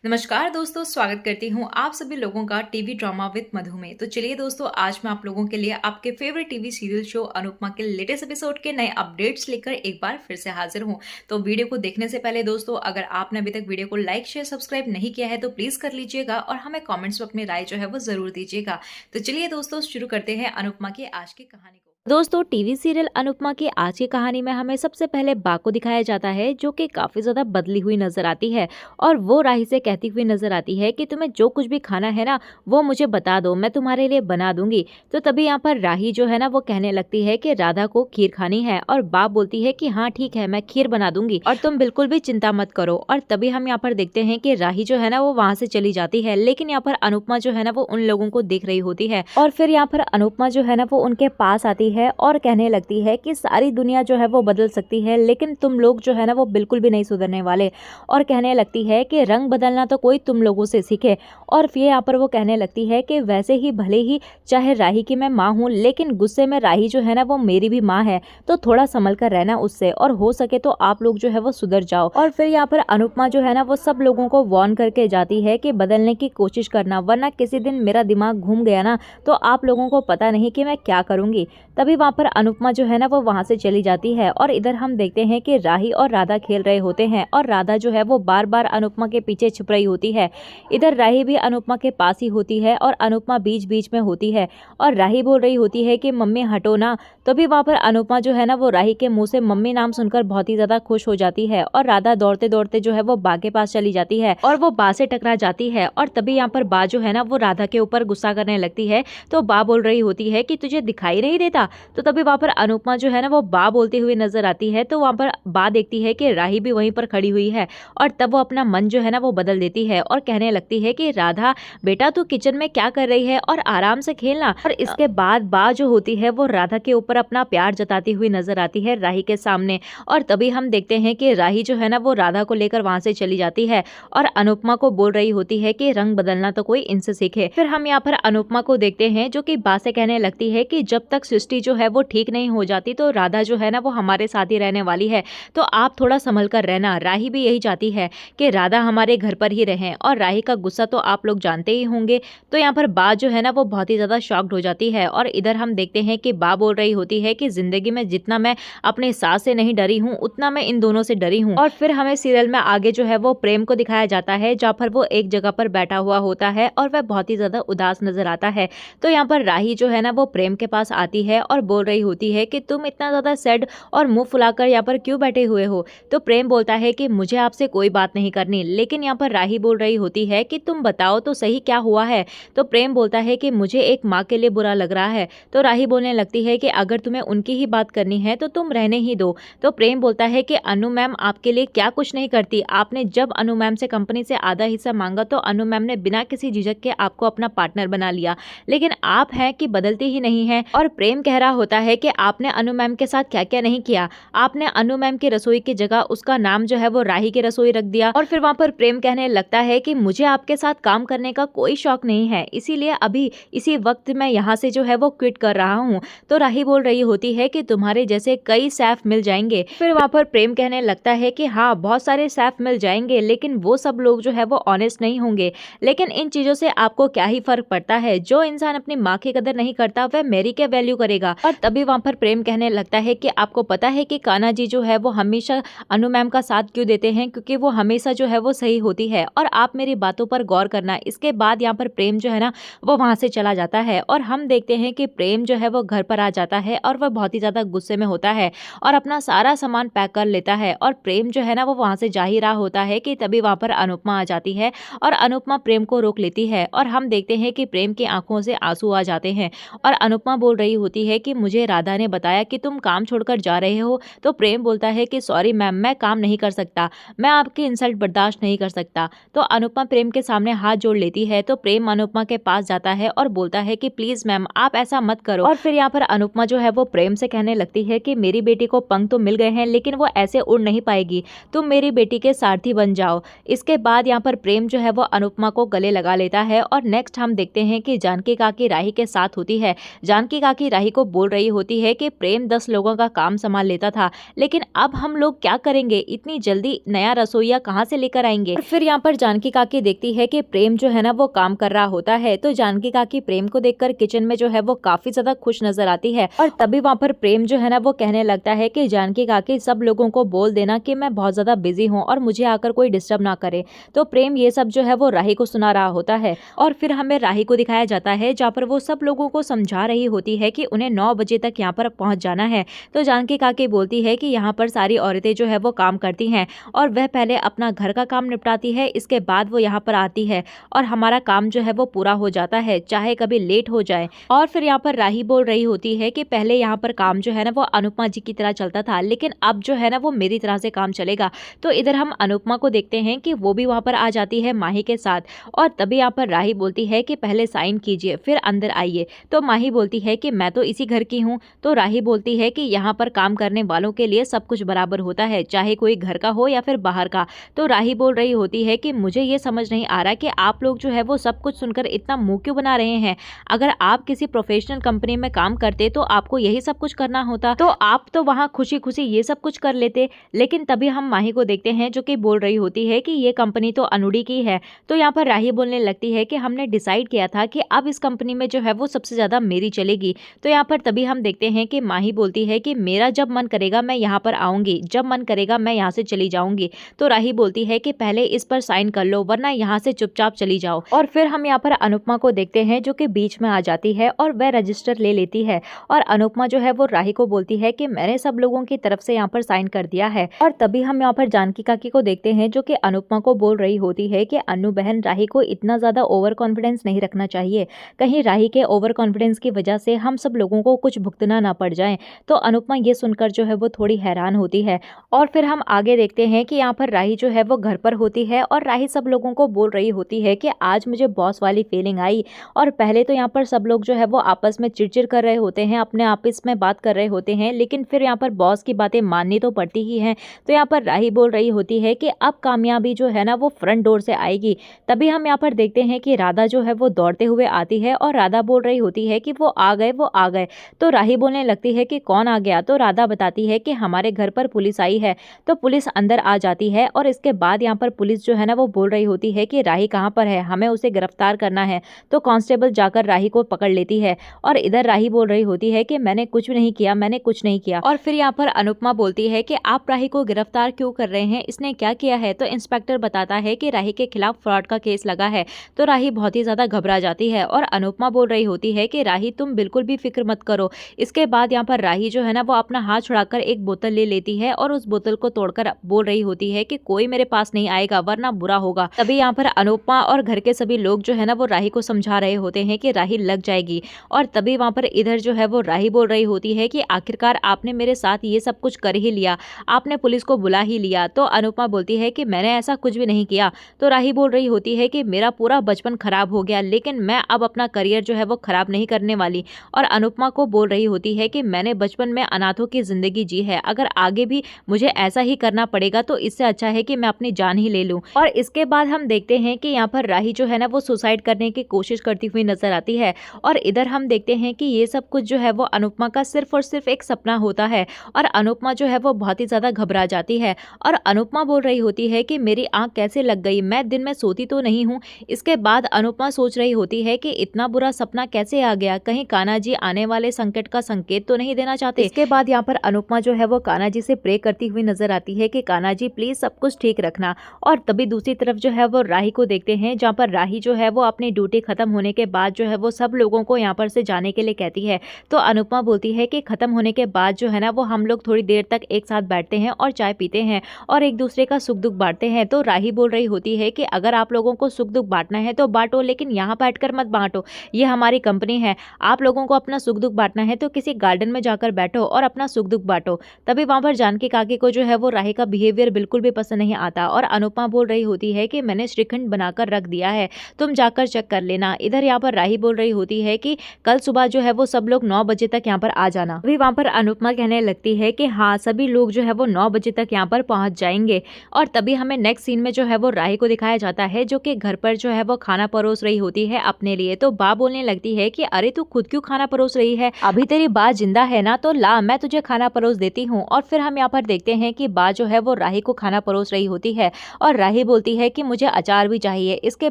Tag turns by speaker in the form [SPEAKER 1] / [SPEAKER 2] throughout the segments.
[SPEAKER 1] नमस्कार दोस्तों, स्वागत करती हूँ आप सभी लोगों का टीवी ड्रामा विद मधु में। तो चलिए दोस्तों, आज मैं आप लोगों के लिए आपके favourite TV serial show Anupama के लेटेस्ट एपिसोड के नए अपडेट्स लेकर एक बार फिर से हाजिर हूँ। तो वीडियो को देखने से पहले दोस्तों, अगर आपने अभी तक वीडियो को लाइक शेयर सब्सक्राइब नहीं किया है तो प्लीज कर लीजिएगा और हमें कॉमेंट्स में अपनी राय जो है वो जरूर दीजिएगा। तो चलिए दोस्तों, शुरू करते हैं अनुपमा की आज की कहानी को।
[SPEAKER 2] दोस्तों, टीवी सीरियल अनुपमा की आज की कहानी में हमें सबसे पहले बा को दिखाया जाता है, जो कि काफी ज्यादा बदली हुई नजर आती है और वो राही से कहती हुई नजर आती है कि तुम्हें जो कुछ भी खाना है ना, वो मुझे बता दो, मैं तुम्हारे लिए बना दूंगी। तो तभी यहाँ पर राही जो है ना, वो कहने लगती है कि राधा को खीर खानी है और बा बोलती है कि हाँ ठीक है, मैं खीर बना दूंगी और तुम बिल्कुल भी चिंता मत करो। और तभी हम यहाँ पर देखते हैं कि राही जो है ना, वो वहां से चली जाती है, लेकिन यहाँ पर अनुपमा जो है ना, वो उन लोगों को देख रही होती है और फिर यहाँ पर अनुपमा जो है ना, वो उनके पास आती है और कहने लगती है कि सारी दुनिया जो है वो बदल सकती है, लेकिन तुम लोग जो है ना, वो बिल्कुल भी नहीं सुधरने वाले। और कहने लगती है कि रंग बदलना तो कोई तुम लोगों से सीखे। और फिर यहाँ पर वो कहने लगती है कि वैसे ही भले ही चाहे राही की मैं माँ हूँ, लेकिन गुस्से में राही जो है ना, वो मेरी भी माँ है, तो थोड़ा संभल कर रहना उससे, और हो सके तो आप लोग जो है वो सुधर जाओ। और फिर यहाँ पर अनुपमा जो है ना, वो सब लोगों को वार्न करके जाती है कि बदलने की कोशिश करना, वरना किसी दिन मेरा दिमाग घूम गया ना, तो आप लोगों को पता नहीं कि मैं क्या करूंगी। तभी वहाँ पर अनुपमा जो है ना, वो वहां से चली जाती है और इधर हम देखते हैं कि राही और राधा खेल रहे होते हैं और राधा जो है वो बार बार अनुपमा के पीछे छुप रही होती है। इधर राही भी अनुपमा के पास ही होती है और अनुपमा बीच बीच में होती है और राही बोल रही होती है कि मम्मी हटो ना। तभी वहाँ पर अनुपमा जो है ना, वो राही के मुंह से मम्मी नाम सुनकर बहुत ही ज्यादा खुश हो जाती है और राधा दौड़ते दौड़ते जो है वो बा के पास चली जाती है और वो बा से टकरा जाती है। और तभी यहाँ पर बा जो है ना, वो राधा के ऊपर गुस्सा करने लगती है। तो बा बोल रही होती है कि तुझे दिखाई नहीं देता। तो तभी वहाँ पर अनुपमा जो है ना, वो बा बोलती हुई नजर आती है। तो वहाँ पर बा देखती है कि राही भी वहीं पर खड़ी हुई है और तब वो अपना मन जो है ना, वो बदल देती है और कहने लगती है कि राधा बेटा, तू किचन में क्या कर रही है और आराम से खेलना। और इसके बाद बा जो होती है, वो राधा के ऊपर अपना प्यार जताती हुई नजर आती है राही के सामने। और तभी हम देखते हैं कि राही जो है ना, वो राधा को लेकर वहां से चली जाती है और अनुपमा को बोल रही होती है कि रंग बदलना तो कोई इनसे सीखे। फिर हम यहाँ पर अनुपमा को देखते हैं, जो कि बा से कहने लगती है कि जब तक सृष्टि जो है वो ठीक नहीं हो जाती, तो राधा जो है ना, वो हमारे साथ ही रहने वाली है, तो आप थोड़ा संभल कर रहना। राही भी यही चाहती है कि राधा हमारे घर पर ही रहें और राही का गुस्सा तो आप लोग जानते ही होंगे। तो यहाँ पर बा जो है ना, वो बहुत ही ज्यादा शॉक्ड हो जाती है और इधर हम देखते हैं कि बा बोल रही होती है कि जिंदगी में जितना मैं अपने सास से नहीं डरी हूँ, उतना मैं इन दोनों से डरी हूँ। और फिर हमें सीरियल में आगे जो है वो प्रेम को दिखाया जाता है, जहाँ पर वो एक जगह पर बैठा हुआ होता है और वह बहुत ही ज्यादा उदास नजर आता है। तो यहाँ पर राही जो है ना, वो प्रेम के पास आती है और बोल रही होती है कि तुम इतना ज्यादा सैड और मुंह फुलाकर यहाँ पर क्यों बैठे हुए हो। तो प्रेम बोलता है कि मुझे आपसे कोई बात नहीं करनी, लेकिन यहाँ पर राही बोल रही होती है कि तुम बताओ तो सही क्या हुआ है। तो प्रेम बोलता है कि मुझे एक माँ के लिए बुरा लग रहा है। तो राही बोलने लगती है कि अगर तुम्हें उनकी ही बात करनी है तो तुम रहने ही दो। तो प्रेम बोलता है कि अनु मैम आपके लिए क्या कुछ नहीं करती। आपने जब अनु मैम से कंपनी से आधा हिस्सा मांगा तो अनु मैम ने बिना किसी झिझक के आपको अपना पार्टनर बना लिया, लेकिन आप हैं कि बदलती ही नहीं है। और प्रेम कह रहा होता है कि आपने अनु मैम के साथ क्या क्या नहीं किया। आपने अनु मैम की रसोई की जगह उसका नाम जो है वो राही की रसोई रख दिया। और फिर वहां पर प्रेम कहने लगता है कि मुझे आपके साथ काम करने का कोई शौक नहीं है, इसीलिए अभी इसी वक्त मैं यहाँ से जो है वो क्विट कर रहा हूँ। तो राही बोल रही होती है कि तुम्हारे जैसे कई सैफ मिल जाएंगे। फिर वहां पर प्रेम कहने लगता है कि हाँ, बहुत सारे सैफ मिल जाएंगे, लेकिन वो सब लोग जो है वो ऑनेस्ट नहीं होंगे। लेकिन इन चीजों से आपको क्या ही फर्क पड़ता है। जो इंसान अपनी माँ की कदर नहीं करता, वह मेरी क्या वैल्यू करेगा। और तभी वहां पर प्रेम कहने लगता है कि आपको पता है कि कान्हा जी जो है वो हमेशा अनु मैम का साथ क्यों देते हैं, क्योंकि वो हमेशा जो है वो सही होती है और आप मेरी बातों पर गौर करना। इसके बाद यहाँ पर प्रेम जो है ना, वो वहां से चला जाता है और हम देखते हैं कि प्रेम जो है वो घर पर आ जाता है और वह बहुत ही ज्यादा गुस्से में होता है और अपना सारा सामान पैक कर लेता है। और प्रेम जो है ना, वो वहां से जा ही रहा होता है कि तभी वहां पर अनुपमा आ जाती है और अनुपमा प्रेम को रोक लेती है और हम देखते हैं कि प्रेम की आंखों से आंसू आ जाते हैं और अनुपमा बोल रही होती है कि मुझे राधा ने बताया कि तुम काम छोड़कर जा रहे हो। तो प्रेम बोलता है कि सॉरी मैम, मैं काम नहीं कर सकता, मैं आपकी इंसल्ट बर्दाश्त नहीं कर सकता। तो अनुपमा प्रेम के सामने हाथ जोड़ लेती है। तो प्रेम अनुपमा के पास जाता है और बोलता है कि प्लीज मैम, आप ऐसा मत करो। और फिर यहाँ पर अनुपमा जो है वो प्रेम से कहने लगती है कि मेरी बेटी को पंख तो मिल गए हैं, लेकिन वो ऐसे उड़ नहीं पाएगी, तुम मेरी बेटी के सारथी बन जाओ। इसके बाद यहाँ पर प्रेम जो है वो अनुपमा को गले लगा लेता है और नेक्स्ट हम देखते हैं कि जानकी काकी राही के साथ होती है। जानकी काकी राही को बोल रही होती है कि प्रेम 10 लोगों का काम संभाल लेता था, लेकिन अब हम लोग क्या करेंगे, इतनी जल्दी नया रसोईया कहाँ से लेकर आएंगे। और फिर यहाँ पर जानकी काकी देखती है कि प्रेम जो है ना वो काम कर रहा होता है, तो जानकी काकी प्रेम को देखकर किचन में जो है वो काफी ज्यादा खुश नजर आती है। और तभी वहाँ पर प्रेम जो है ना वो कहने लगता है कि जानकी काकी सब लोगों को बोल देना कि मैं बहुत ज्यादा बिजी हूँ और मुझे आकर कोई डिस्टर्ब ना करे। तो प्रेम ये सब जो है वो राही को सुना रहा होता है और फिर हमें राही को दिखाया जाता है जहाँ पर वो सब लोगों को समझा रही होती है कि उन्हें 9 बजे तक यहाँ पर पहुंच जाना है। तो जानकी काकी बोलती है कि यहाँ पर सारी औरतें जो है वो काम करती हैं और वह पहले अपना घर का काम निपटाती है, इसके बाद वो यहाँ पर आती है और हमारा काम जो है वो पूरा हो जाता है, चाहे कभी लेट हो जाए। और फिर यहाँ पर राही बोल रही होती है कि पहले यहाँ पर काम जो है ना वो अनुपमा जी की तरह चलता था, लेकिन अब जो है ना वो मेरी तरह से काम चलेगा। तो इधर हम अनुपमा को देखते हैं कि वो भी वहाँ पर आ जाती है माही के साथ और तभी यहाँ पर राही बोलती है कि पहले साइन कीजिए फिर अंदर आइए। तो माही बोलती है कि मैं तो इसी घर की हूँ। तो राही बोलती है कि यहाँ पर काम करने वालों के लिए सब कुछ बराबर होता है, चाहे कोई घर का हो या फिर बाहर का। तो राही बोल रही होती है कि मुझे ये समझ नहीं आ रहा कि आप लोग जो है वो सब कुछ सुनकर इतना मुंह क्यों बना रहे हैं। अगर आप किसी प्रोफेशनल कंपनी में काम करते तो आपको यही सब कुछ करना होता, तो आप तो वहाँ खुशी खुशी ये सब कुछ कर लेते। लेकिन तभी हम माही को देखते हैं जो कि बोल रही होती है कि ये कंपनी तो अनुडी की है। तो यहाँ पर राही बोलने लगती है कि हमने डिसाइड किया था कि अब इस कंपनी में जो है वो सबसे ज्यादा मेरी चलेगी। तो यहाँ पर तभी हम देखते हैं कि माही बोलती है कि मेरा जब मन करेगा मैं यहाँ पर आऊंगी, जब मन करेगा मैं यहाँ से चली जाऊंगी। तो राही बोलती है कि पहले इस पर साइन कर लो वरना यहाँ से चुपचाप चली जाओ। और फिर हम यहाँ पर अनुपमा को देखते हैं जो कि बीच में आ जाती है और वह रजिस्टर ले लेती है और अनुपमा जो है वो राही को बोलती है कि मैंने सब लोगों की तरफ से यहाँ पर साइन कर दिया है। और तभी हम यहाँ पर जानकी काकी को देखते हैं जो कि अनुपमा को बोल रही होती है कि अनु बहन राही को इतना ज्यादा ओवर कॉन्फिडेंस नहीं रखना चाहिए, कहीं राही के ओवर कॉन्फिडेंस की वजह से हम सब लोगों को कुछ भुगतना ना पड़ जाए। तो अनुपमा ये सुनकर जो है वो थोड़ी हैरान होती है। और फिर हम आगे देखते हैं कि यहाँ पर राही जो है वो घर पर होती है और राही सब लोगों को बोल रही होती है कि आज मुझे बॉस वाली फीलिंग आई। और पहले तो यहाँ पर सब लोग जो है वो आपस में चिड़चिड़ कर रहे होते हैं, अपने आपस में बात कर रहे होते हैं, लेकिन फिर यहाँ पर बॉस की बातें माननी तो पड़ती ही हैं। तो यहाँ पर राही बोल रही होती है कि अब कामयाबी जो है ना वो फ्रंट डोर से आएगी। तभी हम यहाँ पर देखते हैं कि राधा जो है वो दौड़ते हुए आती है और राधा बोल रही होती है कि वो आ गए, वो आ गए। तो राही बोलने लगती है कि कौन आ गया। तो राधा बताती है कि हमारे घर पर पुलिस आई है। तो पुलिस अंदर आ जाती है और इसके बाद यहाँ पर पुलिस जो है ना वो बोल रही होती है कि राही कहाँ पर है, हमें उसे गिरफ्तार करना है। तो कांस्टेबल जाकर राही को पकड़ लेती है और इधर राही बोल रही होती है कि मैंने कुछ नहीं किया, मैंने कुछ नहीं किया। और फिर यहाँ पर अनुपमा बोलती है कि आप राही को गिरफ्तार क्यों कर रहे हैं, इसने क्या किया है। तो इंस्पेक्टर बताता है कि राही के खिलाफ फ्रॉड का केस लगा है। तो राही बहुत ही ज्यादा घबरा जाती है और अनुपमा बोल रही होती है कि राही तुम बिल्कुल भी फिक्र मत करो। इसके बाद यहाँ पर राही जो है ना वो अपना हाथ छुड़ाकर एक बोतल ले लेती है और उस बोतल को तोड़कर बोल रही होती है कि कोई मेरे पास नहीं आएगा वरना बुरा होगा। तभी यहाँ पर अनुपमा और घर के सभी लोग जो है ना वो राही को समझा रहे होते हैं कि राही लग जाएगी। और तभी वहाँ पर इधर जो है वो राही बोल रही होती है कि आखिरकार आपने मेरे साथ ये सब कुछ कर ही लिया, आपने पुलिस को बुला ही लिया। तो अनुपमा बोलती है कि मैंने ऐसा कुछ भी नहीं किया। तो राही बोल रही होती है कि मेरा पूरा बचपन खराब हो गया, लेकिन मैं अब अपना करियर जो है वो खराब नहीं करने वाली। और अनुपमा को बोल रही होती है कि मैंने बचपन में अनाथों की जिंदगी जी है, अगर आगे भी मुझे ऐसा ही करना पड़ेगा तो इससे अच्छा है कि मैं अपनी जान ही ले लूं। और इसके बाद हम देखते हैं कि यहाँ पर राही जो है ना वो सुसाइड करने की कोशिश करती हुई नजर आती है। और इधर हम देखते हैं कि ये सब कुछ जो है वो अनुपमा का सिर्फ और सिर्फ एक सपना होता है और अनुपमा जो है वो बहुत ही ज्यादा घबरा जाती है। और अनुपमा बोल रही होती है कि मेरी आंख कैसे लग गई, मैं दिन में सोती तो नहीं हूँ। इसके बाद अनुपमा सोच रही होती है कि इतना बुरा सपना कैसे आ गया, कहीं कान्हा जी आने वाले संकट का संकेत तो नहीं देना चाहते। इसके बाद यहाँ पर अनुपमा जो है वो कान्हा जी से प्रे करती हुई नजर आती है कि कान्हा जी प्लीज सब कुछ ठीक रखना। और तभी दूसरी तरफ जो है वो राही को देखते हैं जहाँ पर राही जो है वो अपनी ड्यूटी खत्म होने के बाद जो है वो सब लोगों को यहाँ पर से जाने के लिए कहती है। तो अनुपमा बोलती है कि खत्म होने के बाद जो है ना वो हम लोग थोड़ी देर तक एक साथ बैठते हैं और चाय पीते हैं और एक दूसरे का सुख दुख बांटते हैं। तो राही बोल रही होती है कि अगर आप लोगों को सुख दुख बांटना है तो बांटो, लेकिन यहाँ बैठकर मत बांटो, ये हमारी कंपनी है। आप लोगों को अपना सुख दुख बांटना है तो किसी गार्डन में जाकर बैठो और अपना सुख दुख बांटो। तभी वहां पर जानकी काकी को जो है वो राही का बिहेवियर बिल्कुल भी पसंद नहीं आता और अनुपमा बोल रही होती है कि मैंने श्रीखंड बनाकर रख दिया है, तुम जाकर चेक कर लेना। इधर यहाँ पर राही बोल रही होती है कि कल सुबह जो है वो सब लोग 9 बजे तक यहाँ पर आ जाना। अभी वहाँ पर अनुपमा कहने लगती है कि हाँ सभी लोग जो है वो 9 बजे तक यहाँ पर पहुंच जाएंगे। और तभी हमें नेक्स्ट सीन में जो है वो राही को दिखाया जाता है जो कि घर पर जो है वो खाना परोस रही होती है अपने लिए। तो बा बोलने लगती है कि अरे तू खुद क्यों खाना परोस रही रही है, अभी तेरी बा जिंदा है ना, तो ला मैं तुझे खाना परोस देती हूँ। और फिर हम यहाँ पर देखते हैं कि बा जो है वो राही को खाना परोस रही होती है और राही बोलती है कि मुझे अचार भी चाहिए। इसके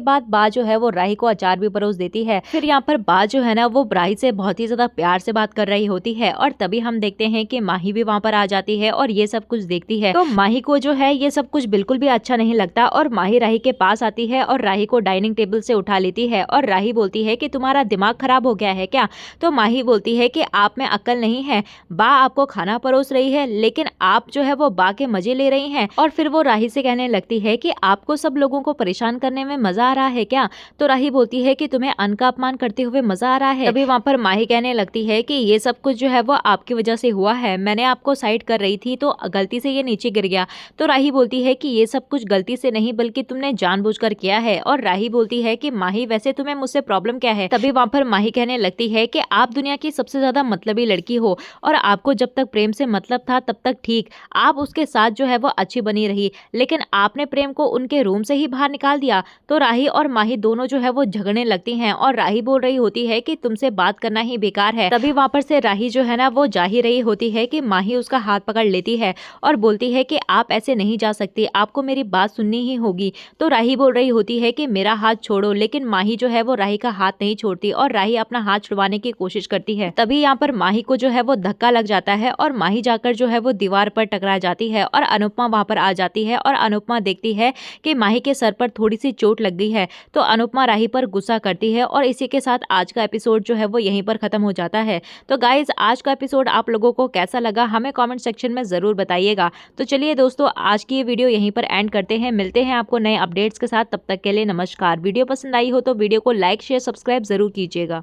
[SPEAKER 2] बाद बा जो है वो राही को अचार भी परोस देती है। फिर यहाँ पर बा जो है ना वो राही से बहुत ही ज्यादा प्यार से बात कर रही होती है और तभी हम देखते हैं कि माही भी वहाँ पर आ जाती है और ये सब कुछ देखती है। तो माही को जो है ये सब कुछ बिल्कुल भी अच्छा नहीं लगता और माही राही के पास आती है और राही को डाइनिंग टेबल से उठा लेती है और राही बोलती है कि तुम्हारा दिमाग खराब हो गया है क्या। तो माही बोलती है कि आप में अक्ल नहीं है, बा आपको खाना परोस रही है लेकिन आप जो है वो बा के मजे ले रही हैं। और फिर वो राही से कहने लगती है कि आपको सब लोगों को परेशान करने में मजा आ रहा है क्या। तो राही बोलती है कि तुम्हें अन्न का अपमान करते हुए मजा आ रहा है। तभी वहाँ पर माही कहने लगती है कि ये सब कुछ जो है वो आपकी वजह से हुआ है, मैंने आपको साइड कर रही थी तो गलती से ये नीचे गिर गया। तो राही बोलती है कि ये सब कुछ गलती से नहीं बल्कि तुमने जानबूझकर किया है। और राही बोलती है कि माही वैसे तुम्हें मुझसे प्रॉब्लम क्या है। तभी वहाँ पर माही कहने लगती है कि आप दुनिया की सबसे ज्यादा मतलबी लड़की हो और आपको जब तक प्रेम से मतलब था तब तक ठीक, आप उसके साथ जो है वो अच्छी बनी रही, लेकिन आपने प्रेम को उनके रूम से ही बाहर निकाल दिया। तो राही और माही दोनों जो है वो झगड़ने लगती हैं और राही बोल रही होती है कि तुमसे बात करना ही बेकार है। तभी वहाँ पर से राही जो है ना वो जा ही रही होती है कि माही उसका हाथ पकड़ लेती है और बोलती है कि आप ऐसे नहीं जा सकती, आपको मेरी बात सुननी ही होगी। तो राही बोल रही होती है कि मेरा हाथ छोड़ो, लेकिन माही जो है वो राही का हाथ नहीं छोड़ती और राही अपना हाथ छुड़वाने की कोशिश करती है। तभी यहाँ पर माही को जो है वो धक्का लग जाता है और माही जाकर जो है वो दीवार पर टकरा जाती है और अनुपमा वहां पर आ जाती है और अनुपमा देखती है कि माही के सर पर थोड़ी सी चोट लग गई है। तो अनुपमा राही पर गुस्सा करती है और इसी के साथ आज का एपिसोड जो है वो यहीं पर खत्म हो जाता है। तो गाइज आज का एपिसोड आप लोगों को कैसा लगा हमें कमेंट सेक्शन में जरूर बताइएगा। तो चलिए दोस्तों आज की ये वीडियो यहीं पर एंड करते हैं, मिलते हैं आपको नए अपडेट्स के साथ, तब तक के लिए नमस्कार। वीडियो पसंद आई हो तो वीडियो को लाइक शेयर सब्सक्राइब जरूर कीजिएगा।